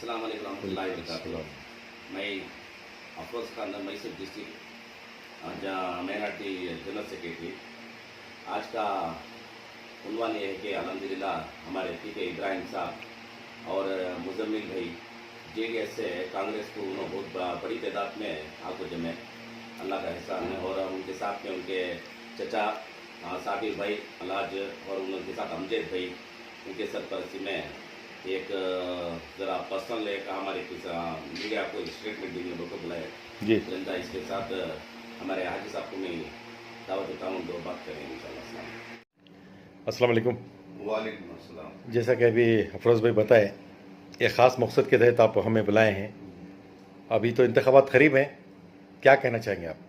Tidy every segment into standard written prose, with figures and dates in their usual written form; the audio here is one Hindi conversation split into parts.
अस्सलाम वालेकुम रहमतुल्लाहि व बरकातुहू। मैं Afroz Khan Mysore district minority general secretary. आज का उन्वान ये है कि अल्हम्दुलिल्लाह हमारे पीके इब्राहिम साहब और मुजम्मिल भाई जेडीएस से कांग्रेस को उन्होंने बहुत बड़ी तादाद में आको जमे, अल्लाह का एहसान है। और उनके साथ में उनके चचा साबिर भाई अलाज और उनके साथ अमजद भाई, उनके सरपरस्ती में एक ज़रा पर्सनल एक हमारे कुछ मीडिया को स्टेटमेंट देने लोगों को बुलाया जी। जनता। इसके साथ हमारे हाजी साहब को मैं दावत देता हूँ, दो बात करेंगे इंशाल्लाह। अस्सलाम वालेकुम। वालेकुम अस्सलाम। जैसा कि अभी अफरोज़ भाई बताए, एक ख़ास मकसद के तहत आप हमें बुलाए हैं। अभी तो इंतखाबात करीब हैं, क्या कहना चाहेंगे आप?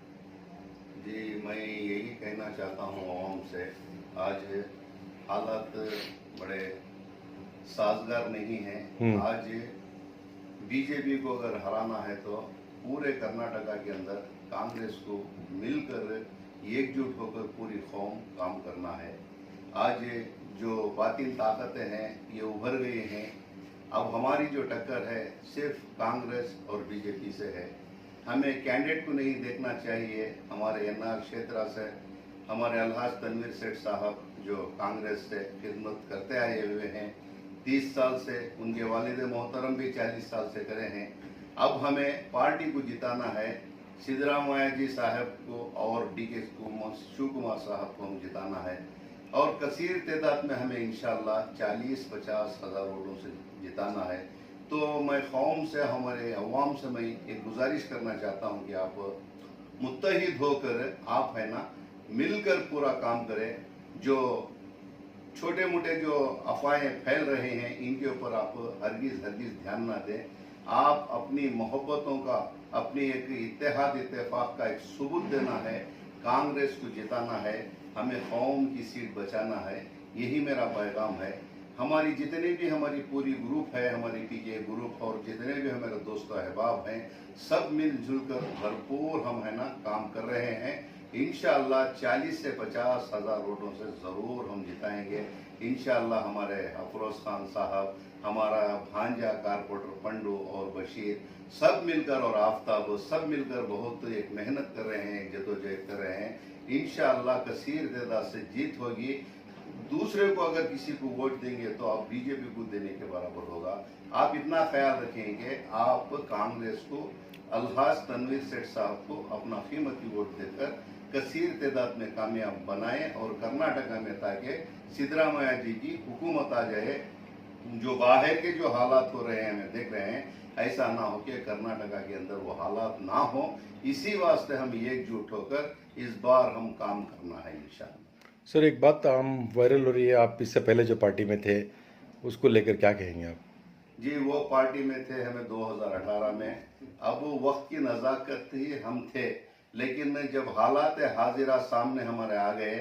जी, मैं यही कहना चाहता हूँ आवाम से, आज हालात बड़े साजगार नहीं हैं। आज बीजेपी को अगर हराना है तो पूरे कर्नाटका के अंदर कांग्रेस को मिलकर एकजुट होकर पूरी कौम काम करना है। आज जो बातिल ताकतें हैं ये उभर गई हैं। अब हमारी जो टक्कर है सिर्फ कांग्रेस और बीजेपी से है। हमें कैंडिडेट को नहीं देखना चाहिए। हमारे एनआर क्षेत्र से हमारे अलहाज तनवीर सेठ साहब जो कांग्रेस से खिदमत करते आए हुए हैं, 30 साल से, उनके वालिद मोहतरम भी 40 साल से करे हैं। अब हमें पार्टी को जिताना है। सिद्धरामैया जी साहब को और डीके शिव कुमार साहब को हम जिताना है और कसीर तादाद में हमें इंशाल्लाह 40-50 हज़ार वोटों से जिताना है। तो मैं कौम से, हमारे अवाम से मैं एक गुजारिश करना चाहता हूं कि आप मुत्तहिद होकर आप है ना मिलकर पूरा काम करें। जो छोटे मोटे जो अफवाहें फैल रहे हैं इनके ऊपर आप हरगिज ध्यान ना दें। आप अपनी मोहब्बतों का, अपनी एक इत्तेहाद इत्तेफाक का एक सबूत देना है। कांग्रेस को जिताना है, हमें कौम की सीट बचाना है, यही मेरा पैगाम है। हमारी जितने भी हमारी पूरी ग्रुप है, हमारी पीके ग्रुप और जितने भी हमारे दोस्त अहबाब हैं, सब मिलजुल कर भरपूर हम है ना काम कर रहे हैं। इंशाअल्लाह 40 से 50 हज़ार वोटों से ज़रूर हम जिताएंगे। इंशाअल्लाह हमारे अफरोज़ खान साहब, हमारा भांजा कारपोरेटर पंडू और बशीर सब मिलकर और आफ्ताब सब मिलकर बहुत एक मेहनत कर रहे हैं, जदोजहद कर रहे हैं। इंशाअल्लाह कसीर तादाद से जीत होगी। दूसरे को अगर किसी को वोट देंगे तो आप बीजेपी को देने के बराबर होगा। आप इतना ख्याल रखेंगे, आप कांग्रेस को, अलहाज तनवीर सेठ साहब को अपना कीमती वोट देकर कसीर तादाद में कामयाब बनाएं और कर्नाटका में ताकि सिद्धरामैया जी की हुकूमत आ जाए। जो बाहर के जो हालात हो रहे हैं हमें देख रहे हैं, ऐसा ना हो कि कर्नाटका के अंदर वो हालात ना हो। इसी वास्ते हम एकजुट होकर इस बार हम काम करना है इंशाअल्लाह। सर, एक बात आम वायरल हो रही है, आप इससे पहले जो पार्टी में थे उसको लेकर क्या कहेंगे आप? जी, वो पार्टी में थे हमें 2018 में। अब वो वक्त की नज़ाकत ही हम थे, लेकिन जब हालात हाजिरा सामने हमारे आ गए,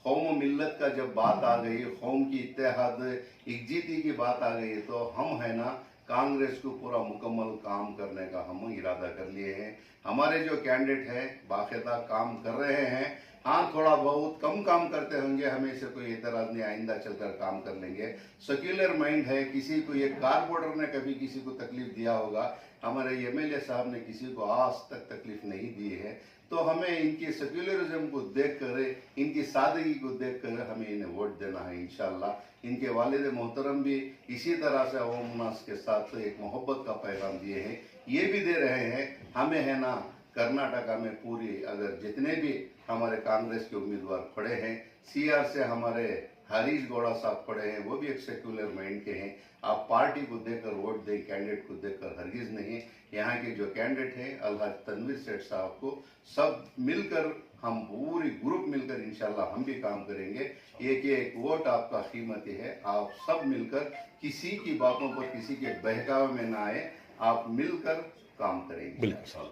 कौम मिल्लत का जब बात आ गई, कौम की इत्तेहाद एकजीती की बात आ गई, तो हम है ना कांग्रेस को पूरा मुकम्मल काम करने का हम इरादा कर लिए हैं। हमारे जो कैंडिडेट हैं बाकायदा काम कर रहे हैं। हाँ, थोड़ा बहुत कम काम करते होंगे, हमें से कोई एतराज नहीं, आइंदा चलकर काम कर लेंगे। सेक्युलर माइंड है। किसी को एक कारपोरेटर ने कभी किसी को तकलीफ दिया होगा, हमारे एमएलए साहब ने किसी को आज तक तकलीफ नहीं दी है। तो हमें इनकी सेक्युलरिज्म को देखकर, इनकी सादगी को देखकर हमें इन्हें वोट देना है इंशाल्लाह। इनके वालिद मोहतरम भी इसी तरह से अवाम उन्नास के साथ एक मोहब्बत का पैगाम दिए हैं, ये भी दे रहे हैं। हमें है ना कर्नाटका में पूरी, अगर जितने भी हमारे कांग्रेस के उम्मीदवार खड़े हैं, सीआर से हमारे हरीश गौड़ा साहब खड़े हैं, वो भी एक सेक्युलर माइंड के हैं। आप पार्टी को देकर वोट दें, कैंडिडेट को देकर हरगिज नहीं। यहाँ के जो कैंडिडेट हैं अलहाज तनवीर सेठ साहब को सब मिलकर, हम पूरी ग्रुप मिलकर इंशाल्लाह हम भी काम करेंगे। एक एक वोट आपका कीमती है। आप सब मिलकर किसी की बातों पर, किसी के बहकावे में ना आए, आप मिलकर काम करेंगे। बिल्कुल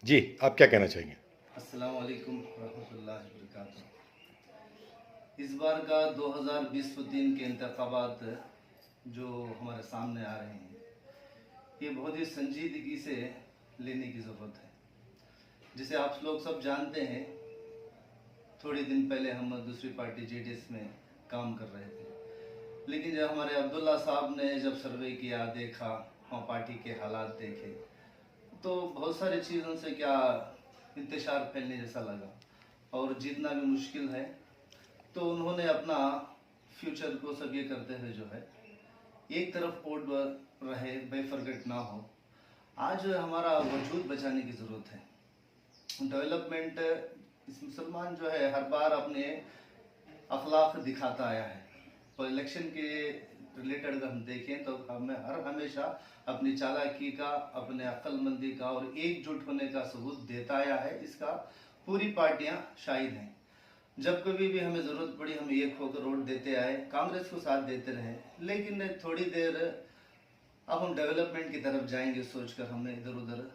जी, आप क्या कहना चाहेंगे? अस्सलाम वालेकुम रहमतुल्लाहि व बरकातुहू। इस बार का 2023 के इंतखाबात जो हमारे सामने आ रहे हैं, ये बहुत ही संजीदगी से लेने की ज़रूरत है। जिसे आप लोग सब जानते हैं, थोड़े दिन पहले हम दूसरी पार्टी जेडीएस में काम कर रहे थे। लेकिन जब हमारे अब्दुल्ला साहब ने जब सर्वे किया, देखा, वहाँ पार्टी के हालात देखे, तो बहुत सारी चीज़ों से क्या इंतशार फैलने जैसा लगा और जीतना भी मुश्किल है। तो उन्होंने अपना फ्यूचर को सब ये करते हुए जो है एक तरफ वोट रहे, बेफरगट ना हो। आज हमारा वजूद बचाने की ज़रूरत है। डेवलपमेंट इस मुसलमान जो है हर बार अपने अखलाक दिखाता आया है। तो इलेक्शन के रिलेटेड अगर हम देखें तो हमें हमेशा अपनी चालाकी का, अपने अक्लमंदी का और एकजुट होने का सबूत देता आया है। इसका पूरी पार्टियां शाहिद हैं। जब कभी भी हमें ज़रूरत पड़ी हम एक होकर वोट देते आए, कांग्रेस को साथ देते रहे। लेकिन थोड़ी देर अब हम डेवलपमेंट की तरफ जाएंगे सोचकर हमने इधर उधर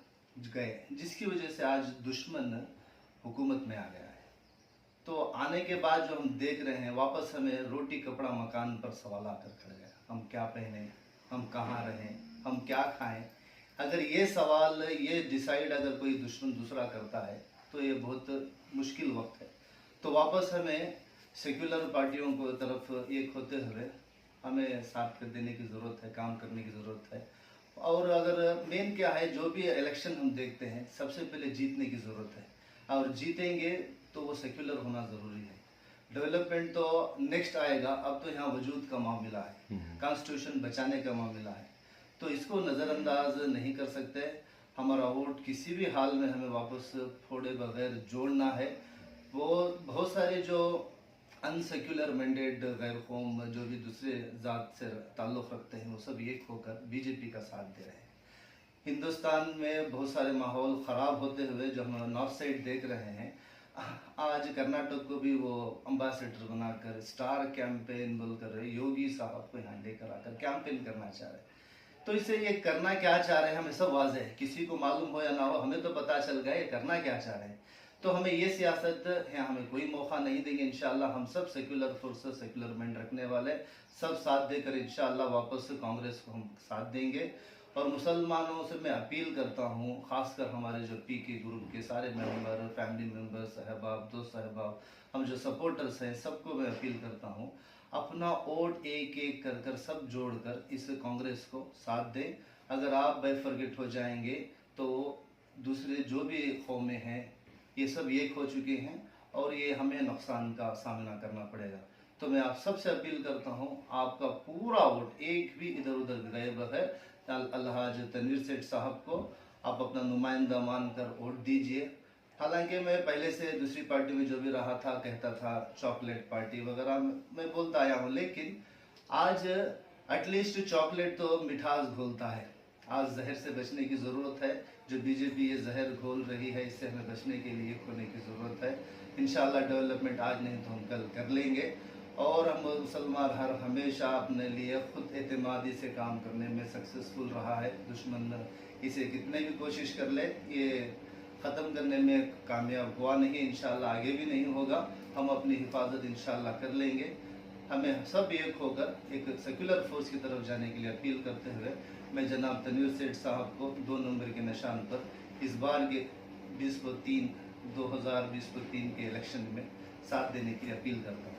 गए, जिसकी वजह से आज दुश्मन हुकूमत में आ गया है। तो आने के बाद जो हम देख रहे हैं, वापस हमें रोटी कपड़ा मकान पर सवाल आकर खड़ गया। हम क्या पहने, हम कहाँ रहें, हम क्या खाएं। अगर ये सवाल, ये डिसाइड अगर कोई दुश्मन दूसरा करता है तो ये बहुत मुश्किल वक्त है। तो वापस हमें सेक्युलर पार्टियों को तरफ एक होते हुए हमें साथ कर देने की ज़रूरत है, काम करने की ज़रूरत है। और अगर मेन क्या है, जो भी इलेक्शन हम देखते हैं सबसे पहले जीतने की ज़रूरत है और जीतेंगे तो वो सेक्युलर होना ज़रूरी है। डेवलपमेंट तो नेक्स्ट आएगा, अब तो यहाँ वजूद का मामला है, कॉन्स्टिट्यूशन बचाने का मामला है। तो इसको नज़रअंदाज नहीं कर सकते। हमारा वोट किसी भी हाल में हमें वापस फोड़े बगैर जोड़ना है। वो बहुत सारे जो अनसेक्युलर मैंडेट गैर कौम जो भी दूसरे ज़ात से ताल्लुक़ रखते हैं वो सब एक होकर बीजेपी का साथ दे रहे हैं। हिंदुस्तान में बहुत सारे माहौल ख़राब होते हुए जो हम नॉर्थ साइड देख रहे हैं, आज कर्नाटक को भी वो अम्बासडर बनाकर स्टार कैंपेन बोलकर योगी साहब को यहाँ लेकर आकर कैंपेन करना चाह रहे हैं। तो इसे ये करना क्या चाह रहे हैं हमें सब वाज़ेह है, किसी को मालूम हो या ना हो हमें तो पता चल गया ये करना क्या चाह रहे हैं। तो हमें ये सियासत है, हमें कोई मौका नहीं देंगे। इंशाल्लाह हम सब सेक्युलर फोर्सेस, सेक्युलर माइंड रखने वाले सब साथ देकर इंशाल्लाह वापस कांग्रेस को हम साथ देंगे। और मुसलमानों से मैं अपील करता हूँ, ख़ासकर हमारे जो पीके ग्रुप के सारे मेंबर, फैमिली मेंबर्स, अहबाब, दोस्त अहबाब, हम जो सपोर्टर्स हैं, सबको मैं अपील करता हूँ अपना वोट एक एक कर कर सब जोड़कर इस कांग्रेस को साथ दें। अगर आप बेफरगेट हो जाएंगे तो दूसरे जो भी कौमें हैं ये सब एक हो चुके हैं और ये हमें नुकसान का सामना करना पड़ेगा। तो मैं आप सबसे अपील करता हूँ आपका पूरा वोट एक भी इधर उधर गए बगैर अलहाज तनवीर सेठ साहब को आप अपना नुमाइंदा मानकर वोट दीजिए। हालांकि मैं पहले से दूसरी पार्टी में जो भी रहा था कहता था चॉकलेट पार्टी वगैरह मैं बोलता आया हूँ, लेकिन आज एटलीस्ट चॉकलेट तो मिठास घोलता है। आज जहर से बचने की ज़रूरत है। जो बीजेपी ये जहर घोल रही है इससे हमें बचने के लिए खोने की ज़रूरत है। इंशाल्लाह डेवलपमेंट आज नहीं तो हम कल कर लेंगे। और हम मुसलमान हर हमेशा अपने लिए खुद एतमादी से काम करने में सक्सेसफुल रहा है। दुश्मन इसे कितने भी कोशिश कर ले ये ख़त्म करने में कामयाब हुआ नहीं, इंशाल्लाह आगे भी नहीं होगा। हम अपनी हिफाजत इंशाल्लाह कर लेंगे। हमें सब एक होकर एक सेक्युलर फोर्स की तरफ जाने के लिए अपील करते हुए मैं जनाब तनवीर सेठ साहब को 2 नंबर के निशान पर इस बार के 2023 के इलेक्शन में साथ देने की अपील करता हूँ।